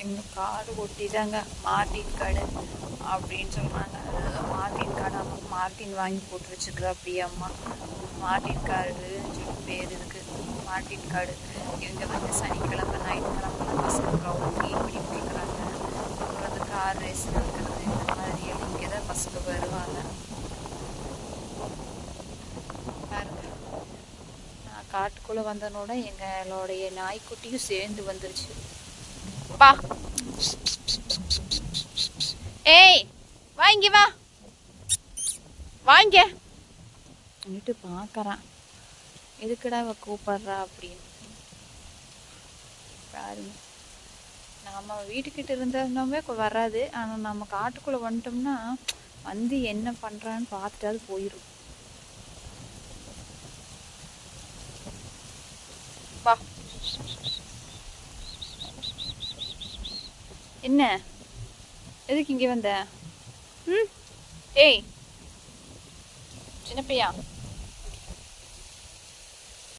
எங்கள் காடு ஒட்டிதாங்க மார்டின் காடு அப்படின்னு சொன்னாங்க. மார்டின் காடு மார்டின் வாங்கி போட்டு வச்சுக்கிறா அப்படி அம்மா. மார்டின் காடுன்னு சொல்லி பேர் இருக்கு, மார்டின் காடு. இவங்க வந்து சனிக்கிழமை ஞாயிற்றுக்கிழமை பசங்க ஓட்டி இப்படி பிடிக்கிறாங்க. அப்புறம் அந்த கார் ரேஸ் நடக்கிறது இந்த மாதிரி இங்கே தான் பசங்க வருவாங்க. பாருங்க, நான் காட்டுக்குள்ளே வந்தனோட எங்களோடைய நாய்க்குட்டியும் சேர்ந்து வந்துருச்சு. பா ஏய் வாங்கி வா வாங்க வந்துட்டு பார்க்குறான், எதுக்குடா அவ கூப்பிட்றா அப்படின்னு. பாருங்க, நம்ம வீட்டுக்கிட்ட இருந்தோம்னாவே வராது, ஆனால் நம்ம காட்டுக்குள்ளே வந்துட்டோம்னா வந்து என்ன பண்ணுறான்னு பார்த்துட்டாது போயிடும். வா, என்ன எதுக்கு இங்கே வந்த? ம், ஏய் சின்ன பையா,